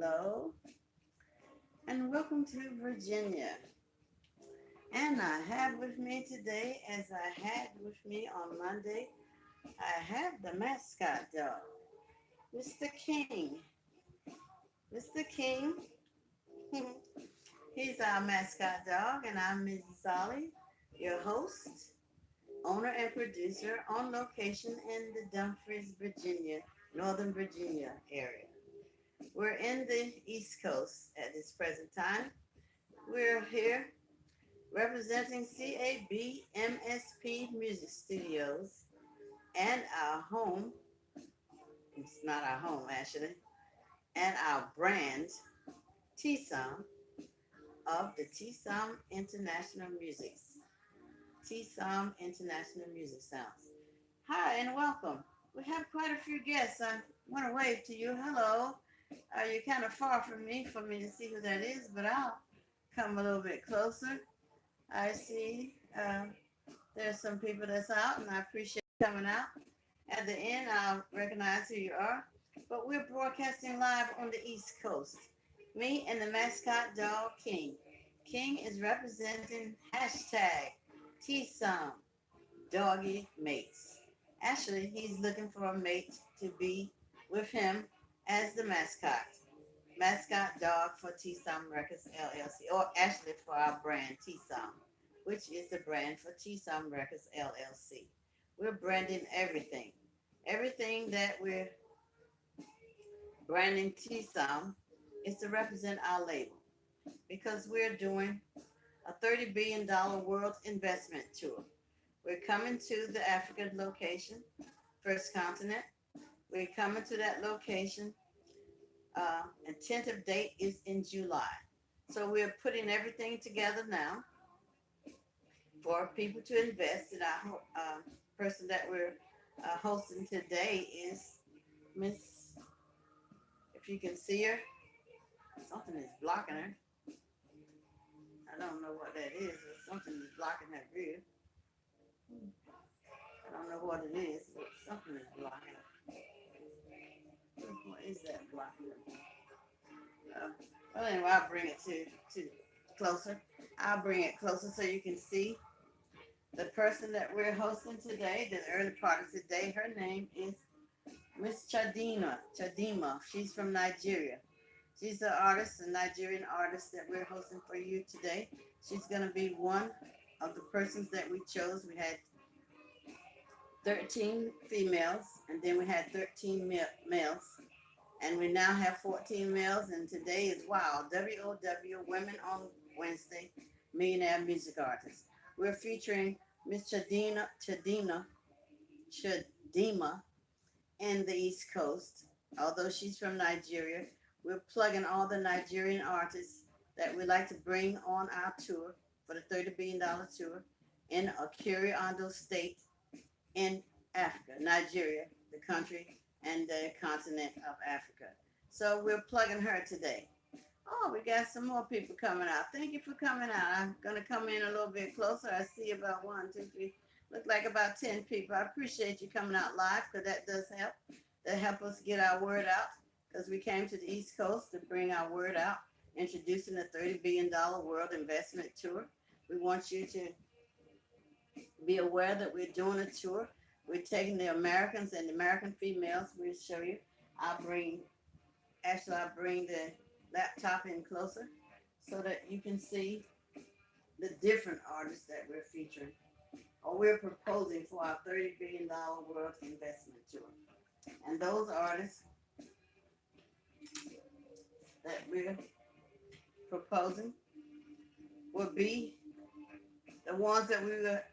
Hello, and welcome to Virginia. And I have with me today, as I had with me on Monday, I have the mascot dog, Mr. King. Mr. King, he's our mascot dog, and I'm Mrs. Solly, your host, owner, and producer on location in the Dumfries, Virginia, Northern Virginia area. We're in the East Coast at this present time. We're here representing CABMSP Music Studios and our home, it's not our home actually, and our brand, TSOM, of the TSOM International Music. TSOM International Music Sounds. Hi and welcome. We have quite a few guests. I want to wave to you. Hello. You're kind of far from me for me to see who that is, but I'll come a little bit closer. I see there's some people that's out, and I appreciate you coming out. At the end, I'll recognize who you are. But we're broadcasting live on the East Coast. Me and the mascot dog, King. King is representing hashtag TSOM Doggy Mates. Actually, he's looking for a mate to be with him as the mascot dog for TSOM Records LLC, or actually for our brand TSOM, which is the brand for TSOM Records LLC. We're branding everything. Everything that we're branding TSOM is to represent our label because we're doing a $30 billion world investment tour. We're coming to the African location, first continent. We're coming to that location. And tentative date is in July. So we're putting everything together now for people to invest. And our person that we're hosting today is Miss, if you can see her, something is blocking her. I don't know what that is, but something is blocking her view. I don't know what it is, but something is blocking her. What is that blocking her? Well, anyway, I'll bring it to closer. I'll bring it closer so you can see the person that we're hosting today, the early part of today. Her name is Miss Chadima. She's from Nigeria. She's an artist, a Nigerian artist that we're hosting for you today. She's going to be one of the persons that we chose. We had 13 females, and then we had 13 males. And we now have 14 males, and today is WOW, Women on Wednesday, Millionaire Music Artists. We're featuring Miss Chadima in the East Coast. Although she's from Nigeria, we're plugging all the Nigerian artists that we like to bring on our tour for the $30 billion tour in Akure Ondo State in Africa, Nigeria, the country and the continent of Africa. So we're plugging her today. Oh, we got some more people coming out. Thank you for coming out. I'm going to come in a little bit closer. I see about 1, 2, 3, look like about 10 people. I appreciate you coming out live because that does help. That help us get our word out because we came to the East Coast to bring our word out, introducing the $30 billion world investment tour. We want you to be aware that we're doing a tour. We're taking the Americans and the American females. We'll show you. I'll bring the laptop in closer so that you can see the different artists that we're featuring or we're proposing for our $30 billion world investment tour. And those artists that we're proposing will be the ones that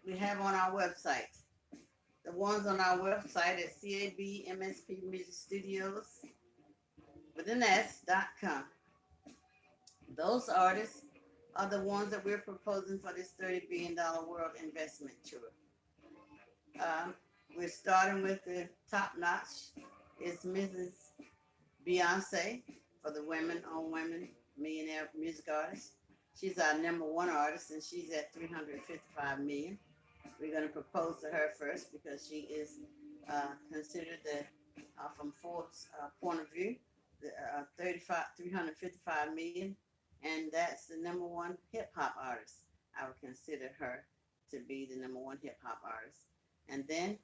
we have on our website. The ones on our website at CABMSP Music Studios with an S.com. Those artists are the ones that we're proposing for this $30 billion world investment tour. We're starting with the top notch. It's Mrs. Beyonce for the Women on Women Millionaire Music Artist. She's our #1 artist, and she's at 355 million. We're going to propose to her first because she is considered from Forbes' point of view, 35, 355 million, and that's the number one hip hop artist. I would consider her to be the number one hip hop artist. And then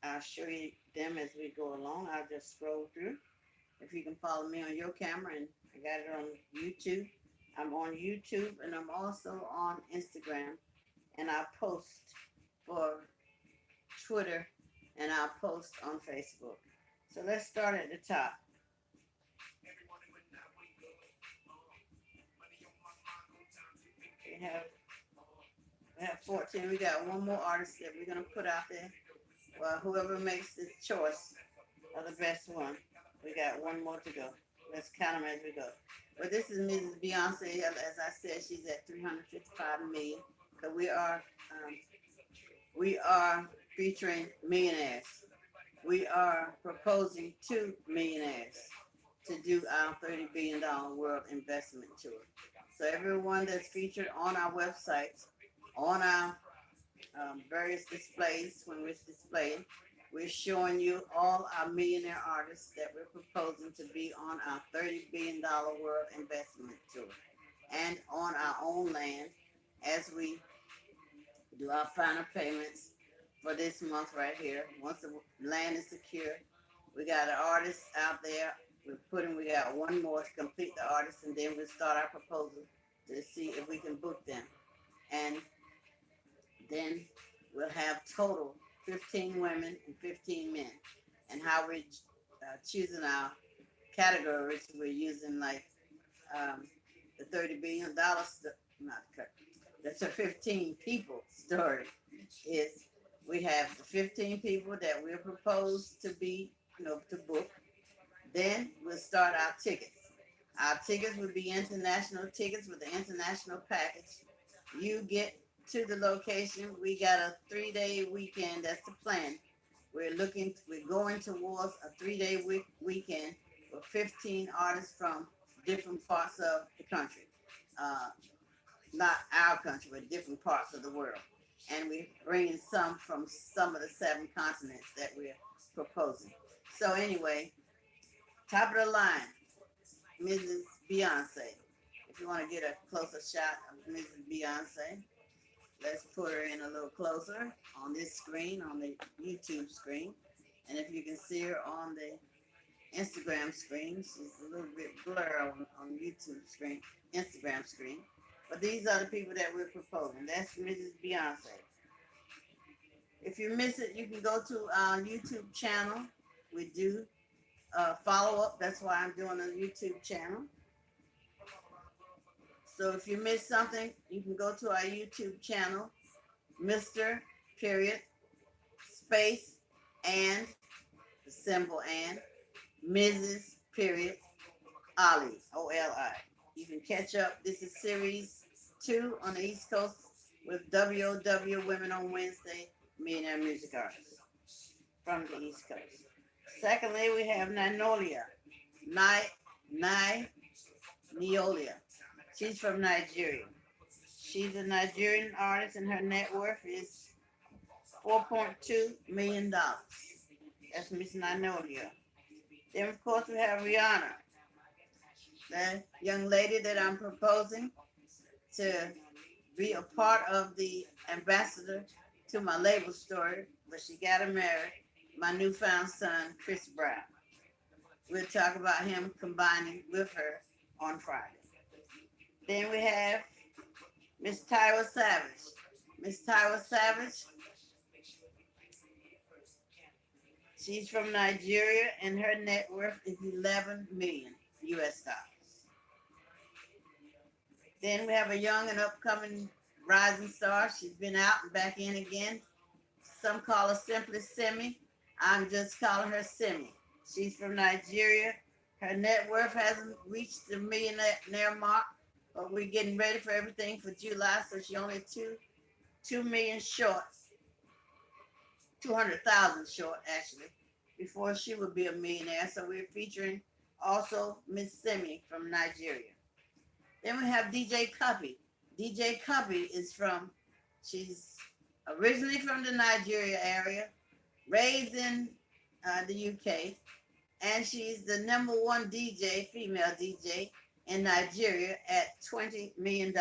I'll show you them as we go along. I'll just scroll through. If you can follow me on your camera, and I got it on YouTube. I'm on YouTube and I'm also on Instagram, and I post for Twitter, and I'll post on Facebook. So let's start at the top. We have we have 14. We got one more artist that we're gonna put out there. Well, whoever makes the choice of the best one, we got one more to go. Let's count them as we go. But this is Mrs. Beyonce. As I said, she's at 355 million. So we are featuring millionaires. We are proposing 2 millionaires to do our $30 billion world investment tour. So everyone that's featured on our websites, on our various displays, when we're displaying, we're showing you all our millionaire artists that we're proposing to be on our $30 billion world investment tour, and on our own land as we do our final payments for this month right here. Once the land is secure, we got an artist out there. We got one more to complete the artist, and then we'll start our proposal to see if we can book them. And then we'll have total 15 women and 15 men. And how we're choosing our categories, we're using like the $30 billion, not that's a 15 people story. Is we have the 15 people that we'll propose to be, to book. Then we'll start our tickets. Our tickets will be international tickets with the international package. You get to the location. We got a 3-day weekend. That's the plan. We're going towards a 3-day weekend with 15 artists from different parts of the country. Not our country, but different parts of the world. And we're bringing some from some of the 7 continents that we're proposing. So anyway, top of the line, Mrs. Beyonce. If you want to get a closer shot of Mrs. Beyonce, let's put her in a little closer on this screen, on the YouTube screen. And if you can see her on the Instagram screen, she's a little bit blurred on YouTube screen, Instagram screen. But these are the people that we're proposing. That's Mrs. Beyonce. If you miss it, you can go to our YouTube channel. We do follow up. That's why I'm doing a YouTube channel. So if you miss something, you can go to our YouTube channel, Mr. Period, space, and, the symbol and, Mrs. Period, Ali, O-L-I. You can catch up. This is series 2 on the East Coast with WOW Women on Wednesday, Millionaire Music Artists from the East Coast. Secondly, we have Ninolia, Neolia. She's from Nigeria. She's a Nigerian artist, and her net worth is $4.2 million. That's Miss Ninolia. Then, of course, we have Rihanna, the young lady that I'm proposing to be a part of the ambassador to my label story, but she got to marry my newfound son, Chris Brown. We'll talk about him combining with her on Friday. Then we have Miss Tyra Savage. Miss Tyra Savage, she's from Nigeria, and her net worth is 11 million US dollars. Then we have a young and upcoming rising star. She's been out and back in again. Some call her simply Simi. I'm just calling her Simi. She's from Nigeria. Her net worth hasn't reached the millionaire mark, but we're getting ready for everything for July, so she only 2 million short, 200,000 short actually, before she would be a millionaire. So we're featuring also Miss Simi from Nigeria. Then we have DJ Cuppy. DJ Cuppy she's originally from the Nigeria area, raised in the UK, And she's the #1 DJ, female DJ in Nigeria at $20 million.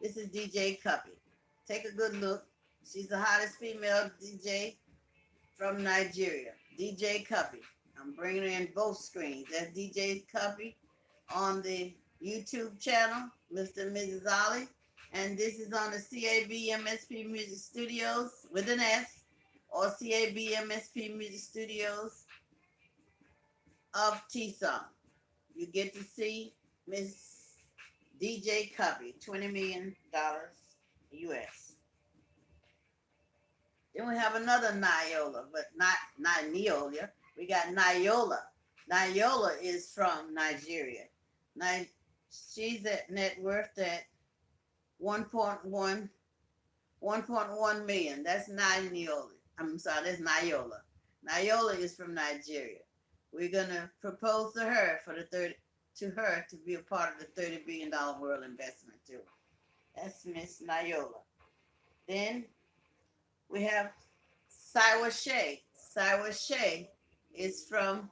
This is DJ Cuppy. Take a good look. She's the hottest female DJ from Nigeria, DJ Cuppy. I'm bringing her in both screens. That's DJ Cuppy on the YouTube channel, Mr. and Mrs. Ollie. And this is on the CABMSP Music Studios with an S, or CABMSP Music Studios of Tucson. You get to see Miss DJ Cuppy, $20 million US. Then we have another Nyola, but not Neola. We got Nyola. Nyola is from Nigeria. She's at net worth at 1.1 million. That's Nyola. I'm sorry, that's Nyola. Nyola is from Nigeria. We're gonna propose to her to be a part of the $30 billion world investment too. That's Miss Nyola. Then we have Siwa Shea. Siwa Shea is from,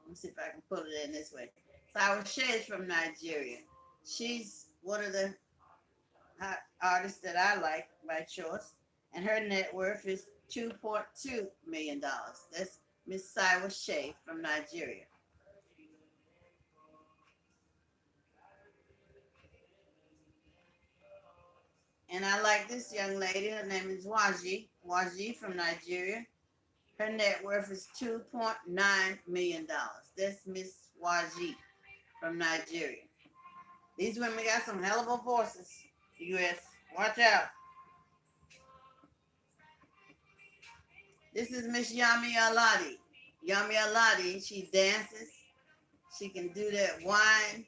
let me see if I can pull it in this way. Siwa Shea is from Nigeria. She's one of the artists that I like by choice, and her net worth is $2.2 million. That's Miss Siwa Shea from Nigeria. And I like this young lady. Her name is Waji. Waji from Nigeria. Her net worth is $2.9 million. That's Miss Waji from Nigeria. These women got some hell of a voices. US, watch out. This is Miss Yami Aladi. Yami Aladi, she dances. She can do that wine.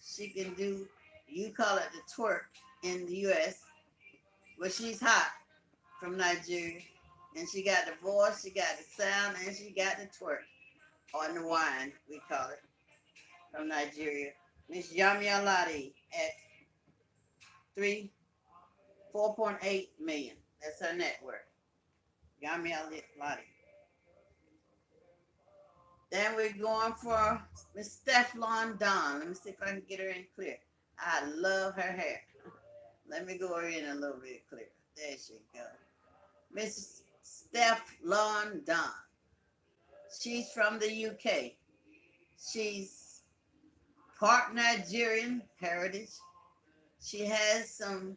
She can do, you call it the twerk in the US, but she's hot from Nigeria. And she got the voice, she got the sound, and she got the twerk, or the wine, we call it, from Nigeria. Miss Yami Aladi at 4.8 million. That's her net worth. Yami Aladi. Then we're going for Miss Stefflon Don. Let me see if I can get her in clear. I love her hair. Let me go in a little bit clearer. There she go. Miss Stefflon Don. She's from the UK. She's part Nigerian heritage. She has some,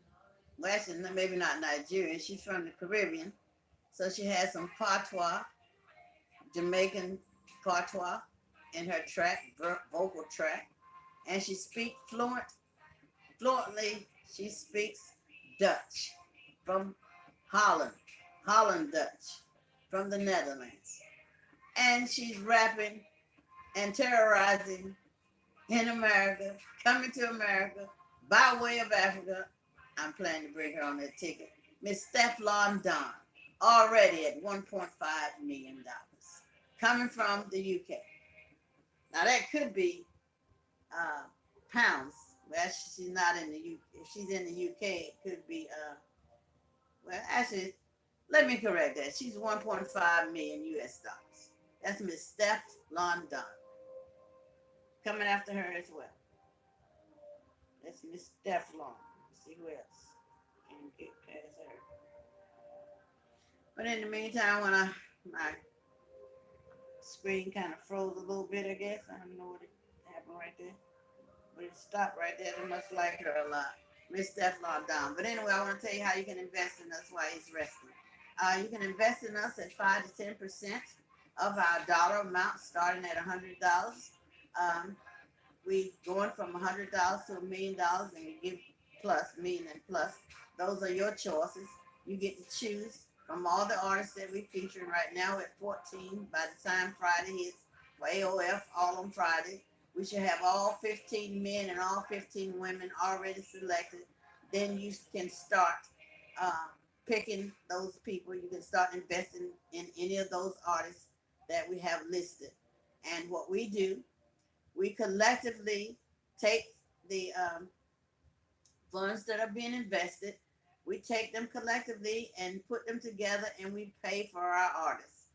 well, actually, maybe not Nigerian. She's from the Caribbean. So she has some patois, Jamaican patois in her track, vocal track. And she speaks fluently, she speaks Dutch from Holland, Holland Dutch from the Netherlands. And she's rapping and terrorizing in America, coming to America by way of Africa. I'm planning to bring her on that ticket. Miss Stefflon Don, already at $1.5 million, coming from the UK. Now that could be pounds. Well, she's not in the UK. If she's in the UK, it could be, well, actually, let me correct that. She's 1.5 million US dollars. That's Miss Stefflon Don. Coming after her as well. That's Miss Stefflon. Let's see who else can get past her. But in the meantime, when my screen kind of froze a little bit, I guess. I don't know what happened right there. But it stopped right there. They must like her a lot. Miss Stefflon Don. But anyway, I want to tell you how you can invest in us while he's resting. You can invest in us at 5 to 10% of our dollar amount, starting at $100. We going from $100 to $1 million, and we give plus, million and plus. Those are your choices. You get to choose from all the artists that we're featuring right now at 14. By the time Friday hits for AOF, all on Friday, we should have all 15 men and all 15 women already selected. Then you can start picking those people. You can start investing in any of those artists that we have listed. And what we do, we collectively take the funds that are being invested, we take them collectively and put them together, and we pay for our artists.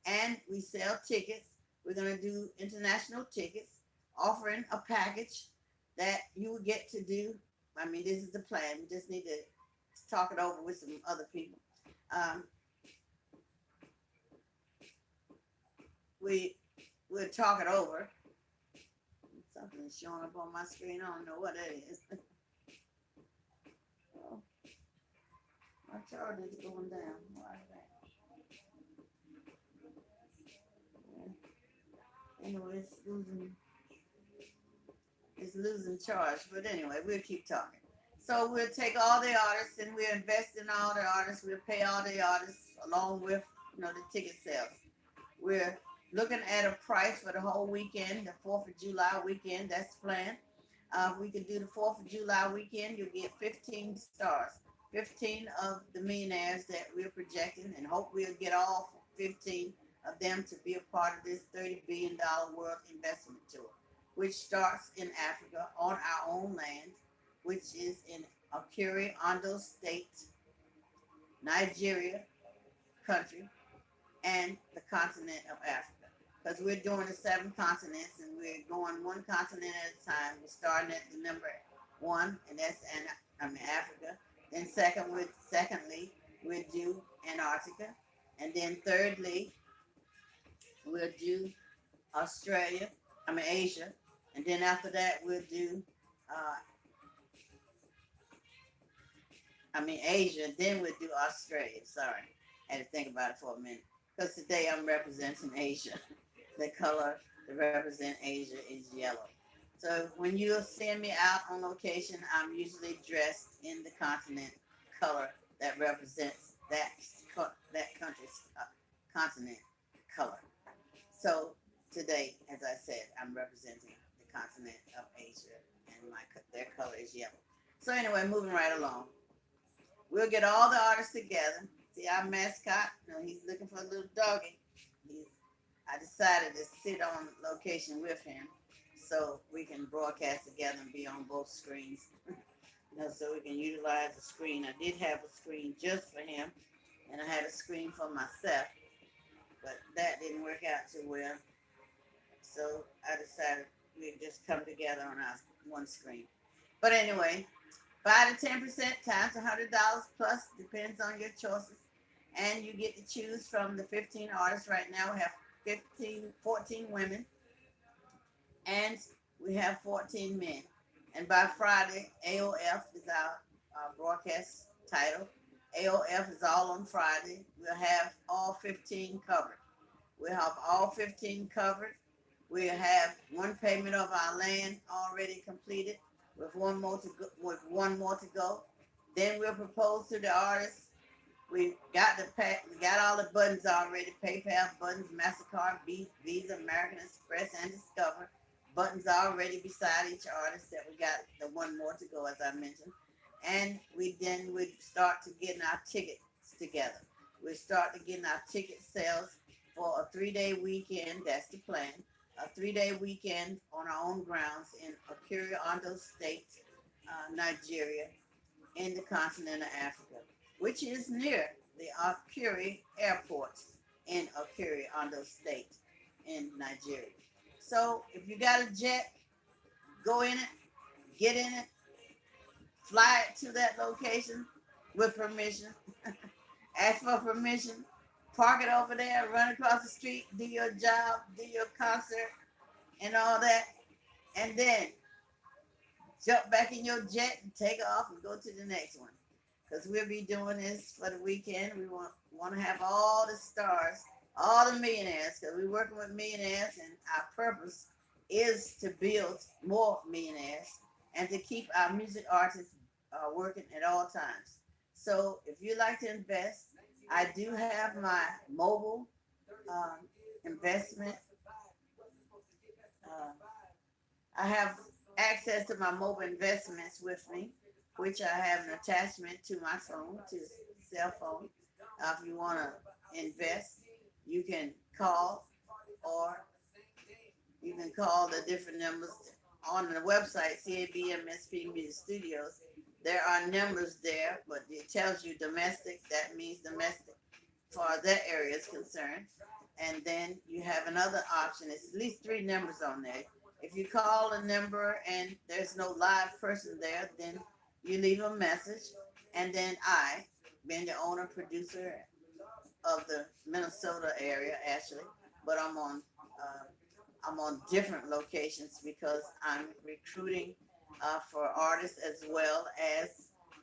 And we sell tickets. We're going to do international tickets, offering a package that you will get to do. I mean, this is the plan. We just need to talk it over with some other people. Um, we we'll talk it over. Something is showing up on my screen. I don't know what that is. Oh, my charger is going down. Why is that? Yeah. Anyway, it's losing charge. But anyway, we'll keep talking. So we'll take all the artists and we'll invest in all the artists. We'll pay all the artists along with the ticket sales. We're looking at a price for the whole weekend, the 4th of July weekend. That's the plan. If we could do the 4th of July weekend, you'll get 15 stars, 15 of the millionaires that we're projecting, and hope we'll get all 15 of them to be a part of this $30 billion world investment tour, which starts in Africa on our own land, which is in Akure Ondo State, Nigeria country, and the continent of Africa. Because we're doing the 7 continents and we're going one continent at a time. We're starting at the number 1, and that's Africa. Then secondly, we'll do Antarctica. And then thirdly, we'll do Asia. And then after that, we'll do Asia. Then we'll do Australia. Sorry, I had to think about it for a minute. Because today I'm representing Asia. The color to represent Asia is yellow. So when you send me out on location, I'm usually dressed in the continent color that represents that country's continent color. So today, as I said, I'm representing the continent of Asia, and their color is yellow. So anyway, moving right along. We'll get all the artists together. See our mascot? He's looking for a little doggy. I decided to sit on location with him so we can broadcast together and be on both screens. So we can utilize the screen. I did have a screen just for him, and I had a screen for myself, but that didn't work out too well. So I decided we'd just come together on our one screen. But anyway, 5 to 10% times $100 plus, depends on your choices. And you get to choose from the 15 artists. Right now we have 14 women, and we have 14 men. And by Friday, AOF is our broadcast title. AOF is all on Friday. We'll have all 15 covered. We'll have all 15 covered. We'll have one payment of our land already completed, with one more to go. Then we'll propose to the artists. We got all the buttons already: PayPal buttons, MasterCard, Visa, American Express, and Discover. Buttons already beside each artist that we got the one more to go, as I mentioned. And we start to getting our tickets together. We start to getting our ticket sales for a 3-day weekend. That's the plan. A 3-day weekend on our own grounds in Akure Ondo State, Nigeria, in the continent of Africa, which is near the Akure Airport in Akure Ondo State in Nigeria. So if you got a jet, go in it, get in it, fly it to that location with permission. Ask for permission, park it over there, run across the street, do your job, do your concert and all that, and then jump back in your jet and take off and go to the next one. Because we'll be doing this for the weekend. We want to have all the stars, all the millionaires, because we're working with millionaires, and our purpose is to build more millionaires and to keep our music artists working at all times. So if you like to invest, I do have my mobile investment. I have access to my mobile investments with me, which I have an attachment to my phone, to the cell phone. If you want to invest, you can call, or you can call the different numbers on the website, CABMSP Music Studios. There are numbers there, but it tells you domestic. That means domestic as far as that area is concerned. And then you have another option. It's at least three numbers on there. If you call a number and there's no live person there, then you leave a message. And then I, being the owner producer of the Minnesota area, actually, but I'm on different locations because I'm recruiting for artists as well as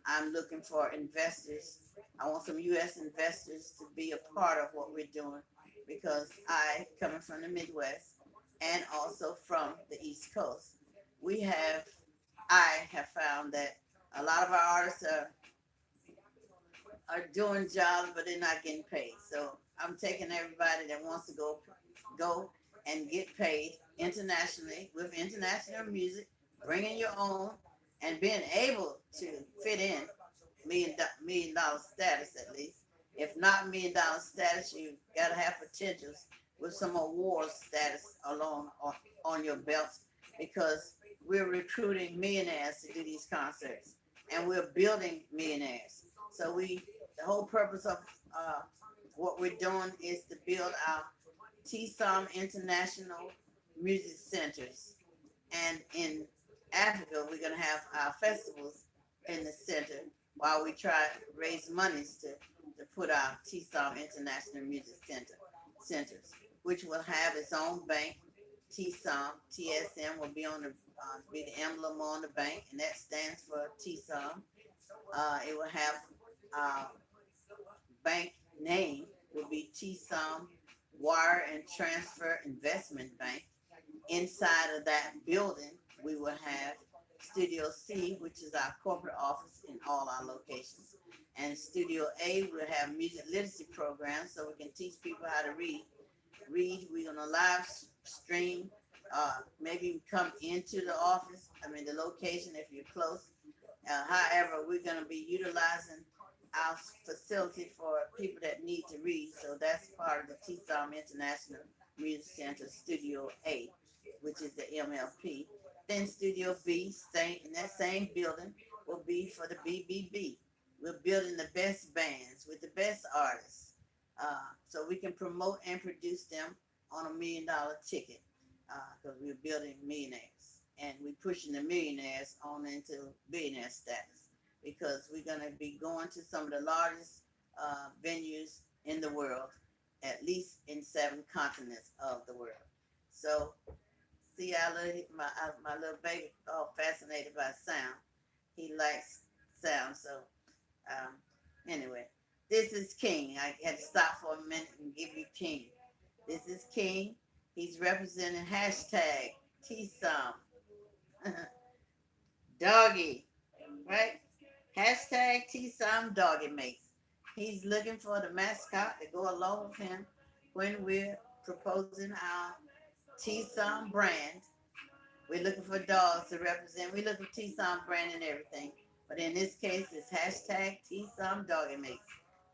I'm looking for investors. I want some U.S. investors to be a part of what we're doing because I, coming from the Midwest and also from the East Coast, we have, I have found that a lot of our artists are doing jobs, but they're not getting paid. So I'm taking everybody that wants to go and get paid internationally with international music, bringing your own, and being able to fit in million dollar status at least. If not million-dollar status, you gotta have potentials with some awards status along on your belt because we're recruiting millionaires to do these concerts and we're building millionaires. So the whole purpose of uh, what we're doing is to build our TSOM International Music Centers. And in Africa, we're going to have our festivals in the center while we try to raise monies to put our TSOM International Music Centers, which will have its own bank. TSOM, TSM will be on be the emblem on the bank, and that stands for TSOM. It will have uh, bank name will be TSOM Wire and Transfer Investment Bank. Inside of that building, we will have Studio C, which is our corporate office in all our locations. And Studio A will have music literacy programs so we can teach people how to read. We're gonna live stream. Maybe come into the office. I mean the location if you're close. However, we're gonna be utilizing our facility for people that need to read. So that's part of the TSOM International Music Center Studio A, which is the MLP. Then Studio B, staying in that same building, will be for the BBB. We're building the best bands with the best artists, so we can promote and produce them on $1 million ticket. Because we're building millionaires and we're pushing the millionaires on into billionaire status because we're going to be going to some of the largest venues in the world, at least in 7 continents of the world. So, see, my little baby, all fascinated by sound. He likes sound. So, um, anyway, this is King. I had to stop for a minute and give you King. This is King. He's representing hashtag TSOM Doggy, right? Hashtag TSOM Doggy Mates. He's looking for the mascot to go along with him when we're proposing our TSOM brand. We're looking for dogs to represent. We look for TSOM brand and everything. But in this case, it's hashtag TSOM Doggy Mates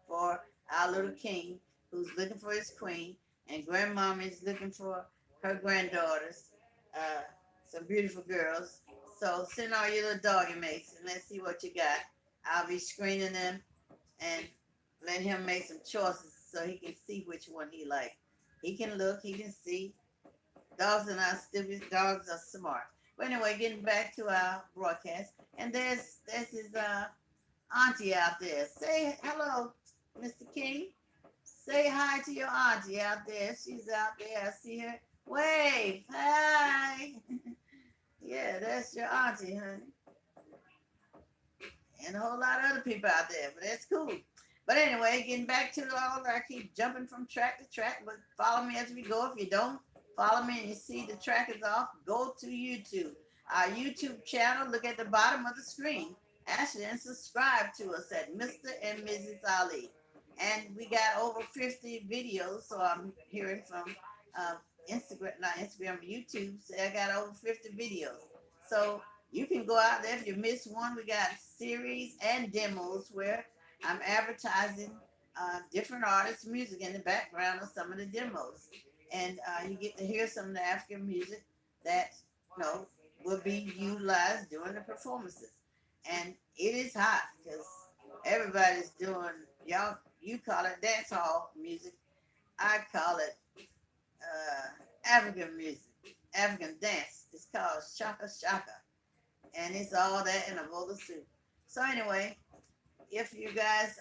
for our little king who's looking for his queen. And grandmama is looking for her granddaughters, uh, some beautiful girls. So send all your little doggy mates and let's see what you got. I'll be screening them and let him make some choices so he can see which one he likes. He can look, he can see. Dogs are not stupid. Dogs are smart. But anyway, getting back to our broadcast, and there's his auntie out there. Say hello, Mr. King. Say hi to your auntie out there. She's out there. I see her. Wave. Hi. Yeah, that's your auntie, honey. And a whole lot of other people out there, but that's cool. But anyway, getting back to all, I keep jumping from track to track, but follow me as we go. If you don't follow me and you see the track is off, go to YouTube. Our YouTube channel, look at the bottom of the screen, actually, and subscribe to us at Mr. and Mrs. Ali. And we got over 50 videos, so I'm hearing from uh, Instagram, not Instagram, but YouTube. So I got over 50 videos. So you can go out there if you miss one. We got series and demos where I'm advertising different artists' music in the background of some of the demos, and you get to hear some of the African music that will be utilized during the performances. And it is hot because everybody's doing y'all. You call it dance hall music. I call it African music, African dance. It's called Shaka Shaka, and it's all that in a bowl of soup. So anyway, if you guys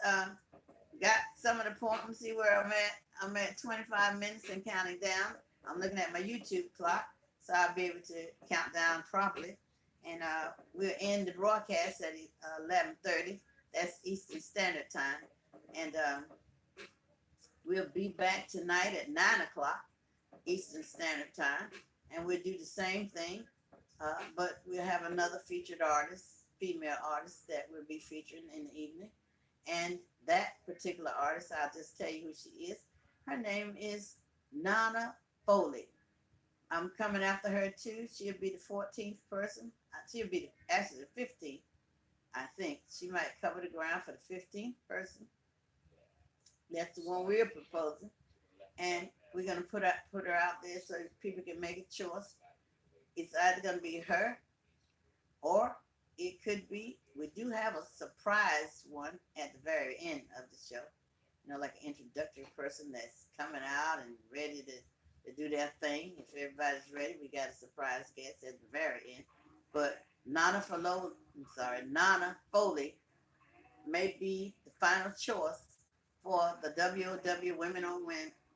got some of the point, let me see where I'm at. I'm at 25 minutes and counting down. I'm looking at my YouTube clock, so I'll be able to count down properly. And we'll end the broadcast at 11:30. That's Eastern Standard Time. And we'll be back tonight at 9 o'clock Eastern Standard Time. And we'll do the same thing, but we'll have another featured artist, female artist, that will be featuring in the evening. And that particular artist, I'll just tell you who she is. Her name is Nana Foley. I'm coming after her too. She'll be the 14th person. She'll be actually the 15th, I think. She might cover the ground for the 15th person. That's the one we're proposing. And we're going to put her out there so people can make a choice. It's either going to be her or it could be, we do have a surprise one at the very end of the show. You know, like an introductory person that's coming out and ready to do their thing. If everybody's ready, we got a surprise guest at the very end. But Nana Foley may be the final choice for the WOW Women on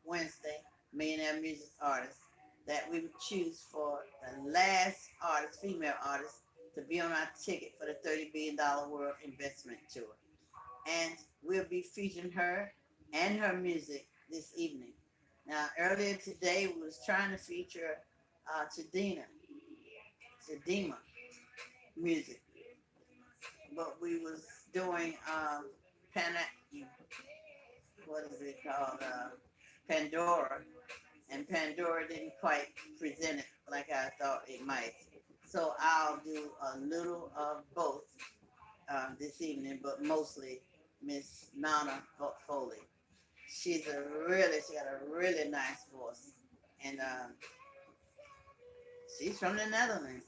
Wednesday Millionaire Music Artist that we would choose for the last artist, female artist, to be on our ticket for the $30 billion World Investment Tour. And we'll be featuring her and her music this evening. Now, earlier today, we was trying to feature Chadema music, but we was doing what is it called? Pandora, and Pandora didn't quite present it like I thought it might. So I'll do a little of both this evening, but mostly Miss Nana Foley. She got a really nice voice, and she's from the Netherlands.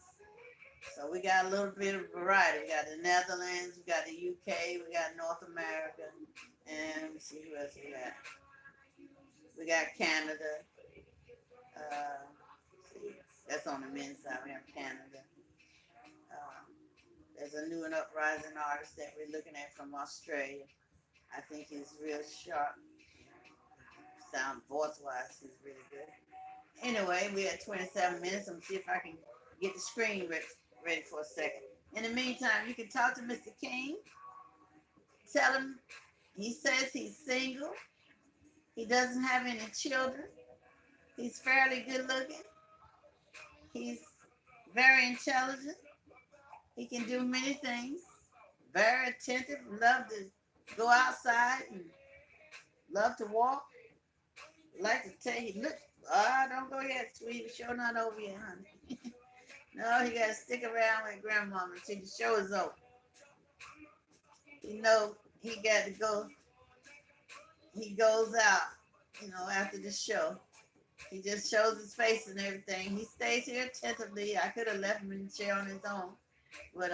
So we got a little bit of variety. We got the Netherlands, we got the UK, we got North America, and let me see who else we got. We got Canada. That's on the men's side. We have Canada. There's a new and uprising artist that we're looking at from Australia. I think he's real sharp. Sound voice-wise, he's really good. Anyway, we're at 27 minutes. I'm going to see if I can get the screen ready for a second. In the meantime, you can talk to Mr. King. Tell him he says he's single. He doesn't have any children. He's fairly good looking. He's very intelligent. He can do many things. Very attentive. Love to go outside and love to walk. Like to tell you, look, don't go yet, sweetie. The show not over yet, honey. No, he got to stick around with grandmama until the show is over. You know, he got to go. He goes out, after the show. He just shows his face and everything. He stays here attentively. I could have left him in the chair on his own. But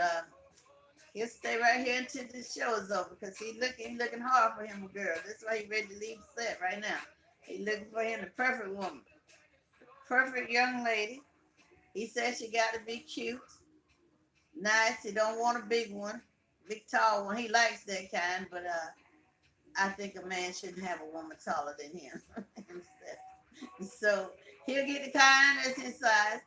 he'll stay right here until the show is over because he's looking hard for him a girl. That's why he's ready to leave the set right now. He's looking for him the perfect woman. Perfect young lady. He says she got to be cute, nice. He don't want a big one, big tall one. He likes that kind, but I think a man shouldn't have a woman taller than him. So he'll get the kind that's his size,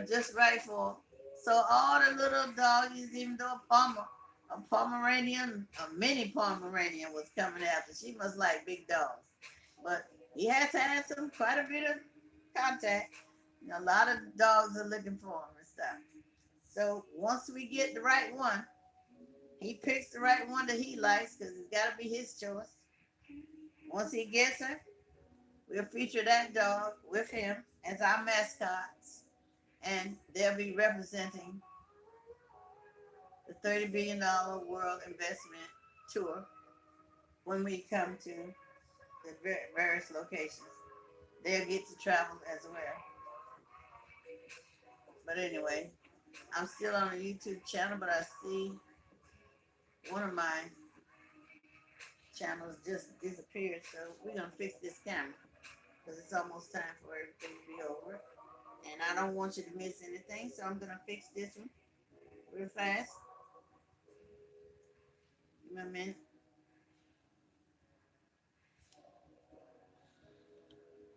just right for him. So all the little doggies, even though a Pomeranian, a mini Pomeranian was coming after. She must like big dogs. But he has had quite a bit of contact. A lot of dogs are looking for him and stuff. So once we get the right one, he picks the right one that he likes because it's got to be his choice. Once he gets her, we'll feature that dog with him as our mascots, and they'll be representing the $30 billion World Investment Tour when we come to the various locations. They'll get to travel as well. But anyway, I'm still on a YouTube channel, but I see one of my channels just disappeared, so we're going to fix this camera. because it's almost time for everything to be over. And I don't want you to miss anything, so I'm gonna fix this one real fast. Give me a minute.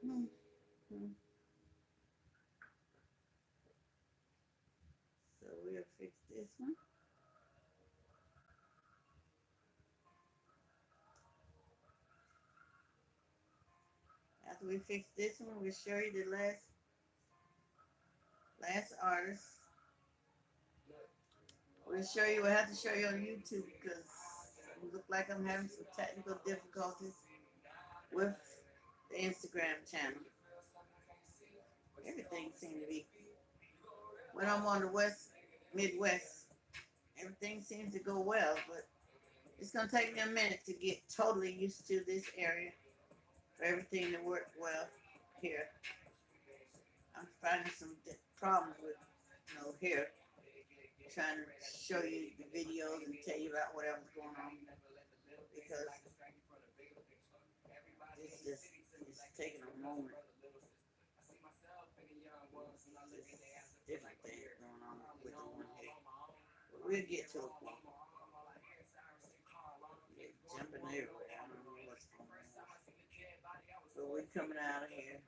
Hmm, hmm. So we'll fix this one. After we fix this one, we'll show you the last artist. We'll show you. We'll have to show you on YouTube because it look like I'm having some technical difficulties with the Instagram channel. Everything seems to be when I'm on the Midwest. Everything seems to go well, but it's gonna take me a minute to get totally used to this area for everything to work well here. I'm finding some problems with here, trying to show you the videos and tell you about whatever's going on because it's just it's taking a moment. Different things going on with the one here. But we'll get to a point. We're jumping everywhere. I don't know what's going on. But we're coming out of here.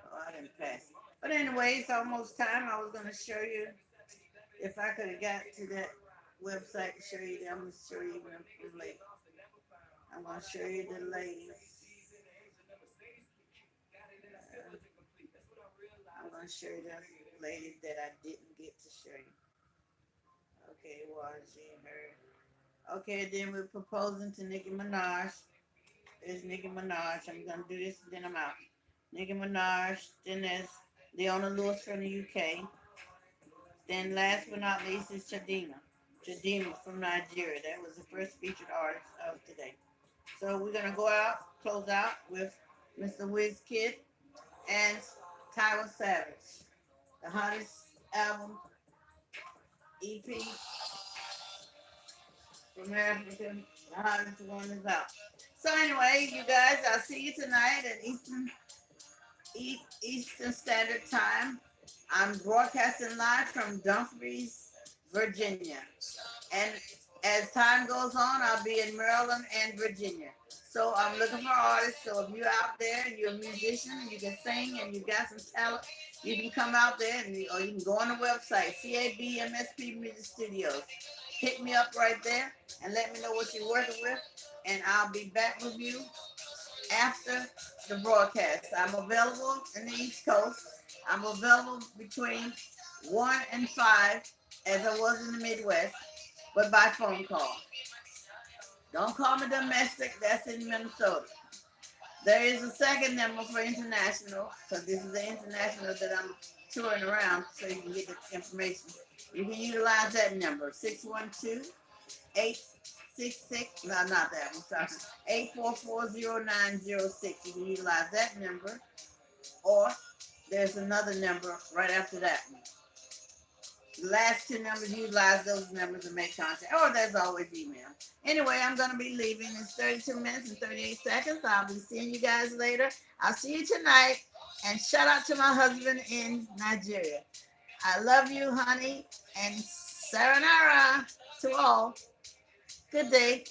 Oh, I didn't pass. But anyway, it's almost time. I was going to show you if I could have got to that website to show you that. I'm going to show you when I'm late. I'm going to show you the ladies. I'm going to show you the ladies that I didn't get to show you. Okay, watching her. Okay, then we're proposing to Nicki Minaj. There's Nicki Minaj. I'm going to do this and then I'm out. Nicki Minaj. Then there's Leona Lewis from the UK. Then last but not least is Chadima. Chadima from Nigeria. That was the first featured artist of today. So we're going to go out, close out with Mr. Wizkid and Tyler Savage. The hottest album, EP from Africa. The hottest one is out. So anyway, you guys, I'll see you tonight at Eastern Standard Time. I'm broadcasting live from Dumfries, Virginia. And as time goes on, I'll be in Maryland and Virginia. So I'm looking for artists. So if you're out there and you're a musician and you can sing and you've got some talent, you can come out there or you can go on the website, CABMSP Music Studios. Hit me up right there and let me know what you're working with. And I'll be back with you after the broadcast. I'm available in the East Coast. I'm available between 1 and 5 as I was in the Midwest, but by phone call. Don't call me domestic, that's in Minnesota. There is a second number for international, because this is the international that I'm touring around so you can get the information. You can utilize that number, 612-866, no, not that one, sorry, 8440906. You can utilize that number, or there's another number right after that one. The last two numbers, utilize those numbers and make contact. Or there's always email. Anyway, I'm going to be leaving. It's 32 minutes and 38 seconds. I'll be seeing you guys later. I'll see you tonight. And shout out to my husband in Nigeria. I love you, honey. And sayonara to all. Good day.